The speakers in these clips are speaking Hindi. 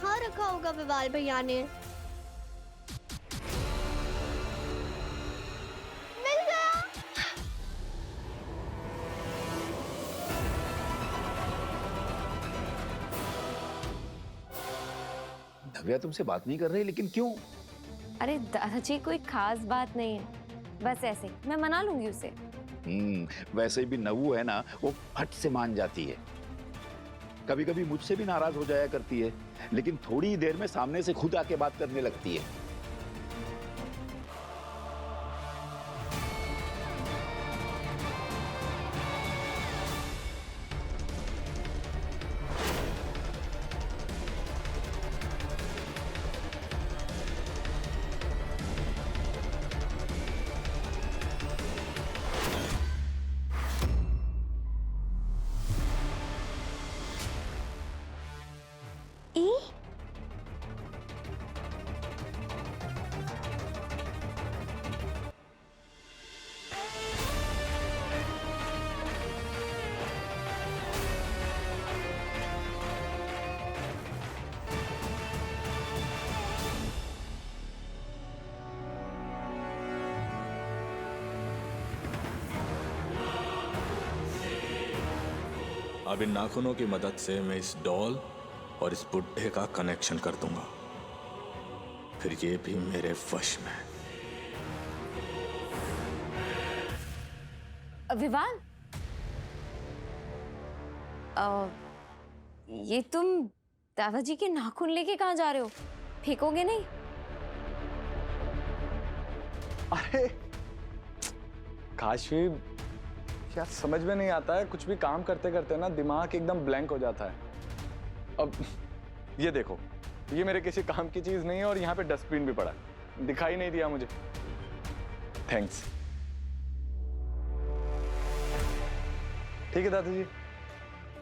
कहाँ रखा होगा विवाल भैया ने। मिल गया। नव्या तुमसे बात नहीं कर रही, लेकिन क्यों? अरे दादाजी कोई खास बात नहीं है, बस ऐसे मैं मना लूंगी उसे। वैसे भी नवू है ना, वो फट से मान जाती है। कभी कभी मुझसे भी नाराज हो जाया करती है, लेकिन थोड़ी ही देर में सामने से खुद आके बात करने लगती है। अब इन नाखूनों की मदद से मैं इस डॉल और इस बुड्ढे का कनेक्शन कर दूंगा, फिर ये भी मेरे वश में। विवाल, ये तुम दादाजी के नाखून लेके कहाँ जा रहे हो? फेंकोगे नहीं? अरे काशी, क्या समझ में नहीं आता है, कुछ भी काम करते करते ना दिमाग एकदम ब्लैंक हो जाता है। अब ये देखो, ये मेरे किसी काम की चीज नहीं है और यहाँ पे डस्टबिन भी पड़ा है, दिखाई नहीं दिया मुझे। थैंक्स। ठीक है दादाजी।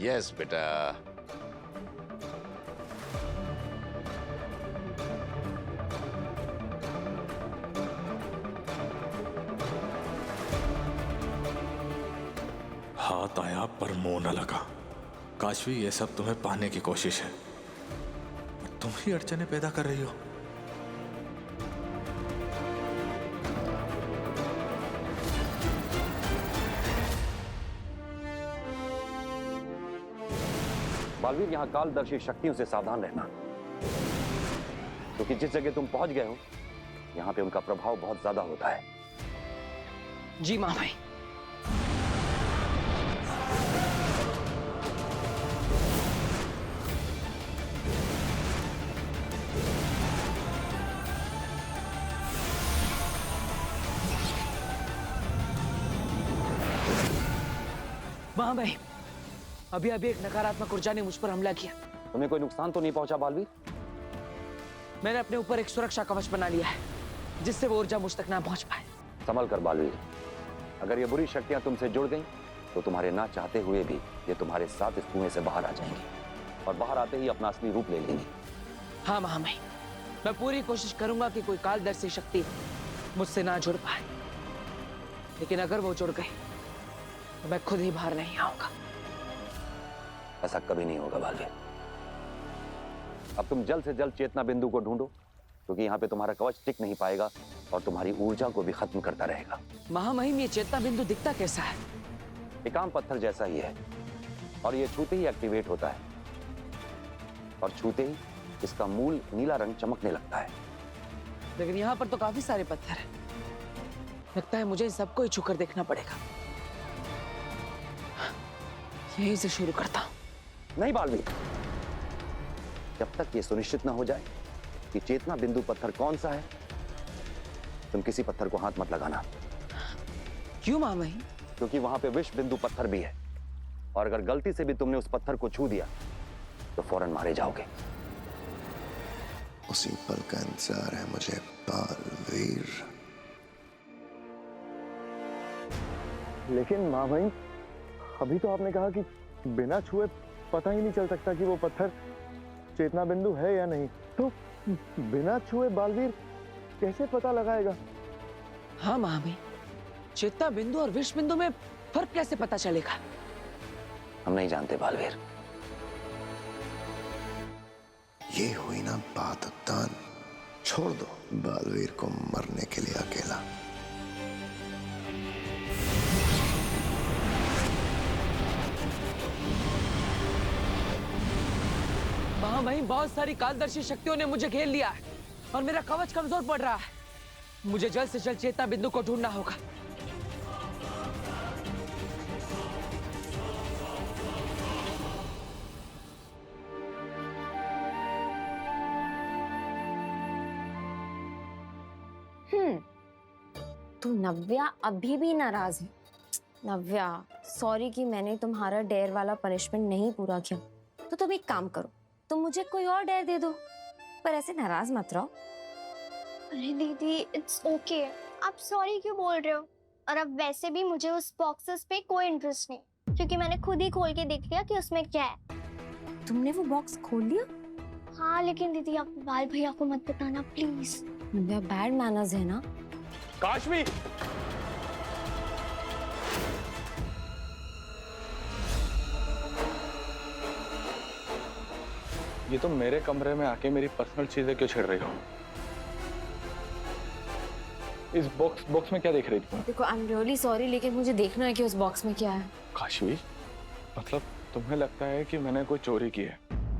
यस बेटा। हाथ आया पर मुंह न लगा। काशवी, ये सब तुम्हें पाने की कोशिश है और तुम ही अड़चने पैदा कर रही हो। बालवीर, यहाँ कालदर्शी शक्तियों से सावधान रहना, क्योंकि जिस जगह तुम पहुंच गए हो यहाँ पे उनका प्रभाव बहुत ज्यादा होता है। जी माँ भाई। माँ भाई, अभी अभी एक नकारात्मक ऊर्जा ने मुझ पर हमला किया। तुम्हें कोई नुकसान तो नहीं पहुंचा बालवीर? मैंने अपने ऊपर एक सुरक्षा कवच बना लिया है, जिससे वो ऊर्जा मुझ तक ना पहुंच पाए। संभल कर बालवीर, अगर ये बुरी शक्तियां तुमसे जुड़ गईं, तो तुम्हारे ना चाहते हुए भी ये तुम्हारे साथ इस कुएं से बाहर आ जाएंगी और बाहर आते ही अपना असली रूप ले लेंगी। हाँ महामहिम, मैं पूरी कोशिश करूंगा कि कोई कालदर्शी शक्ति मुझसे ना जुड़ पाए, लेकिन अगर वो जुड़ गई तो मैं खुद ही बाहर नहीं आऊंगा। ऐसा कभी नहीं होगा बालवीर। अब तुम जल्द से जल्द चेतना बिंदु को ढूंढो, क्योंकि यहाँ पे तुम्हारा कवच टिक नहीं पाएगा और तुम्हारी ऊर्जा को भी खत्म करता रहेगा। महामहिम, ये चेतना बिंदु दिखता कैसा है? एक आम पत्थर जैसा ही है और ये छूते ही एक्टिवेट होता है और छूते ही इसका मूल नीला रंग चमकने लगता है। लेकिन यहाँ पर तो काफी सारे पत्थर हैं। लगता है मुझे इन सबको ही छूकर देखना पड़ेगा। यहीं से शुरू करता हूँ। नहीं बालवीर, जब तक ये सुनिश्चित ना हो जाए कि चेतना बिंदु पत्थर कौन सा है, तुम किसी पत्थर को हाथ मत लगाना। क्यों महामहिम? क्योंकि वहां पे विष बिंदु पत्थर भी है और अगर गलती से भी तुमने उस पत्थर को छू दिया तो फौरन मारे जाओगे। उसी पल का इंतजार है मुझे बालवीर। लेकिन माँ भाई, अभी तो आपने कहा कि बिना छुए पता ही नहीं चल सकता कि वो पत्थर चेतना बिंदु है या नहीं, तो बिना छुए बालवीर कैसे पता लगाएगा? हाँ महामहिम, चेतना बिंदु और विष बिंदु में फर्क कैसे पता चलेगा? हम नहीं जानते बालवीर। ये हुई ना बात अब्दान। छोड़ दो बालवीर को मरने के लिए अकेला। वहीं बहुत सारी कालदर्शी शक्तियों ने मुझे घेर लिया है और मेरा कवच कमजोर पड़ रहा है। मुझे जल्द से जल्द चेतना बिंदु को ढूंढना होगा। तो नव्या अभी भी नाराज है। नव्या, सॉरी कि मैंने तुम्हारा डेयर वाला पनिशमेंट नहीं पूरा किया। तो तुम एक काम करो, तुम मुझे कोई और डेयर दे दो, पर ऐसे नाराज मत रहो। अरे दीदी इट्स ओके, आप सॉरी क्यों बोल रहे हो? और अब वैसे भी मुझे उस बॉक्सेस पे कोई इंटरेस्ट नहीं, क्योंकि मैंने खुद ही खोल के देख लिया कि उसमें क्या है। तुमने वो बॉक्स खोल लिया? हाँ लेकिन दीदी आप बाल भैया को मत बताना प्लीज। नव्या, बैड मैनर्स है ना। काशवी, ये तो मेरे कमरे में आके मेरी पर्सनल चीजें क्यों छेड़ रही हो? इस बॉक्स में क्या देख रही थी? देखो आई एम रियली सॉरी, लेकिन मुझे देखना है कि उस बॉक्स में क्या है। काशवी, मतलब तुम्हें लगता है कि मैंने कोई चोरी की है?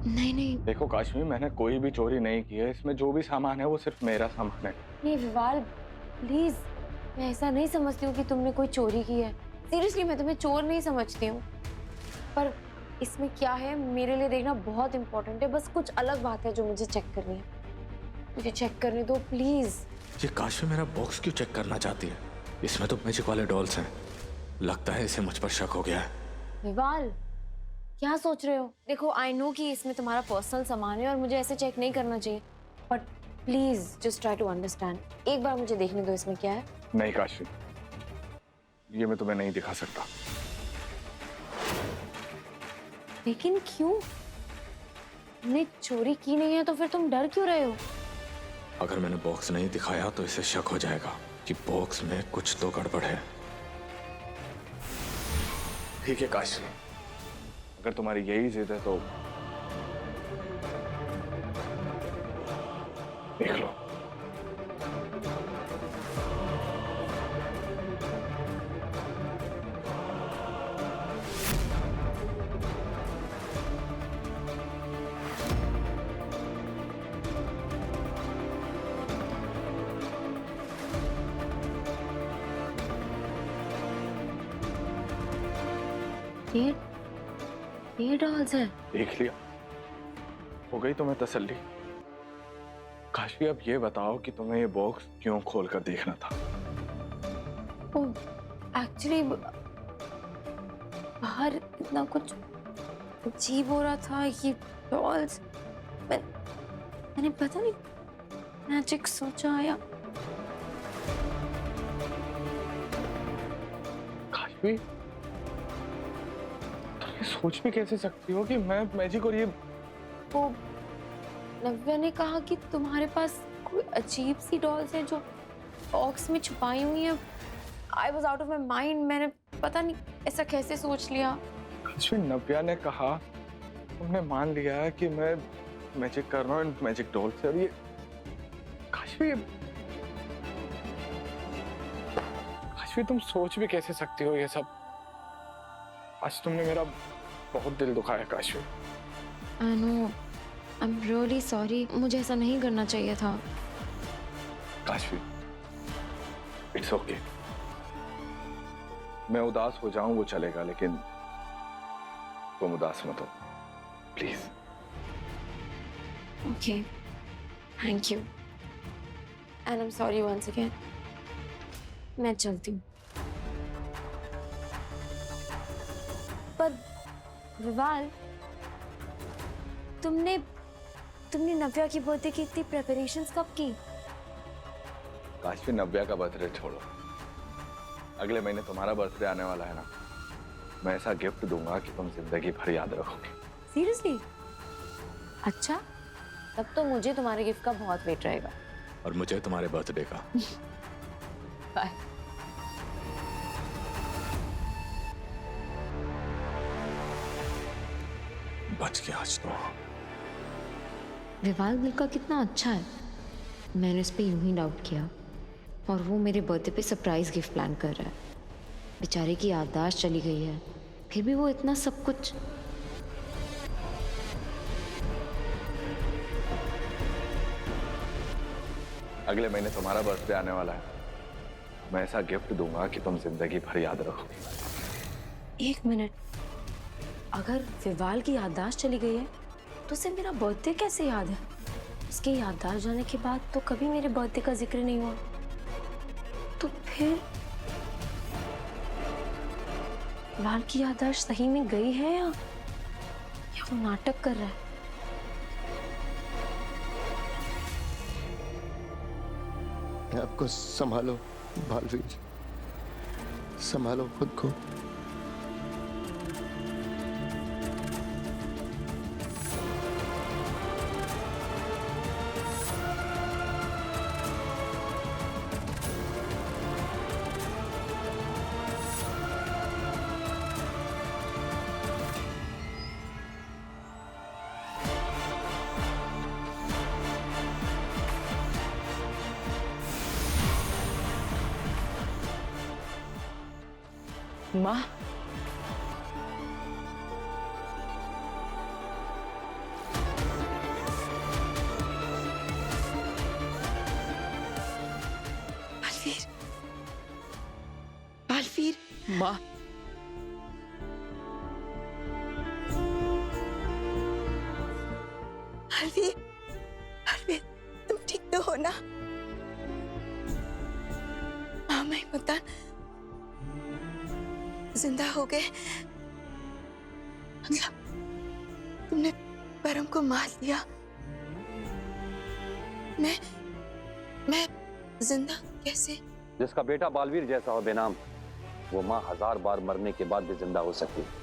नहीं नहीं देखो काशवी, मैंने कोई भी चोरी नहीं की है। इसमें जो भी सामान है वो सिर्फ मेरा सामान है। नहीं विवाल, प्लीज, मैं ऐसा नहीं समझती हूँ कि तुमने कोई चोरी की है। सीरियसली मैं तुम्हें चोर नहीं समझती हूँ, पर इसमें क्या है मेरे लिए देखना बहुत इम्पोर्टेंट है। बस कुछ अलग बात है जो मुझे चेक करनी है, मुझे चेक करने दो प्लीज। ये काशवी मेरा बॉक्स क्यों चेक करना चाहती है? इसमें तो मैजिक वाले डॉल्स हैं। लगता है इसे मुझ पर शक हो गया है। विवाल, क्या सोच रहे हो? देखो आई नो कि इसमें तुम्हारा पर्सनल सामान है और मुझे ऐसे चेक नहीं करना चाहिए, but please just try to understand. एक बार मुझे देखने दो इसमें क्या है। नहीं काशवी, ये मैं तुम्हें नहीं दिखा सकता। लेकिन क्यों? तुमने चोरी की नहीं है तो फिर तुम डर क्यों रहे हो? अगर मैंने बॉक्स नहीं दिखाया तो इसे शक हो जाएगा कि बॉक्स में कुछ तो गड़बड़ है। ठीक है काशवी, अगर तुम्हारी यही जिद है तो देख लो। ये डॉल्स है। देख लिया, हो गई तुम्हें तसल्ली? काशवी, अब ये बताओ कि तुम्हें ये बॉक्स क्यों खोलकर देखना था? एक्चुअली बाहर इतना कुछ अजीब हो रहा था। ये डॉल्स, मैंने पता नहीं मैजिक सोचा या काशवी, सोच भी कैसे सकती हो कि मैं मैजिक? और ये वो नव्या ने कहा कि तुम्हारे पास कोई अजीब सी डॉल्स हैं जो बॉक्स में छुपाई हुई हैं। I was out of my mind. मैंने पता नहीं ऐसा कैसे सोच लिया। काशवी, नव्या ने कहा, तुमने मान लिया है कि मैं मैजिक कर रहा हूँ मैजिक डॉल से। और ये काशवी, काशवी तुम सोच भी कैसे सकती हो ये सब? आज तुमने मेरा बहुत दिल दुखाया Kashvi. I know, I am really sorry. मुझे ऐसा नहीं करना चाहिए था। Kashvi, it's okay. मैं उदास हो जाऊं वो चलेगा, लेकिन तुम उदास मत हो please. Okay, thank you and I am sorry once again. मैं चलती हूँ। पर विवाल, तुमने नव्या की बर्थडे की इतनी प्रिपरेशंस कब की? काशवी, नव्या का बर्थडे छोड़ो, अगले महीने तुम्हारा बर्थडे आने वाला है ना। मैं ऐसा गिफ्ट दूंगा कि तुम जिंदगी भर याद रखोगे। सीरियसली? अच्छा, तब तो मुझे तुम्हारे गिफ्ट का बहुत वेट रहेगा। और मुझे तुम्हारे बर्थडे का। बाय। बच गया आज तो। विवाल दिल का कितना अच्छा है। मैंने उस पर यूं ही डाउट किया और वो मेरे बर्थडे पे सरप्राइज गिफ्ट प्लान कर रहा है। बेचारे की याददाश्त चली गई है, फिर भी वो इतना सब कुछ। अगले महीने तुम्हारा बर्थडे आने वाला है। मैं ऐसा गिफ्ट दूंगा कि तुम जिंदगी भर याद रखोगे। 1 मिनट, अगर विवाल की याददाश्त चली गई है तो उसे मेरा बर्थडे कैसे याद है? उसके याददाश्त जाने के बाद तो कभी मेरे बर्थडे का जिक्र नहीं हुआ। तो फिर विवाल की याददाश्त सही में गई है या वो नाटक कर रहा है? आपको संभालो बालवीर, संभालो खुद को। माँ, बालवीर, बालवीर, माँ, बालवीर, बालवीर, तुम ठीक तो हो ना? हाँ, मैं मतदान जिंदा हो गए। मतलब तुमने परम को मार दिया। मैं जिंदा कैसे? जिसका बेटा बालवीर जैसा हो बेनाम, वो माँ 1000 बार मरने के बाद भी जिंदा हो सकती है।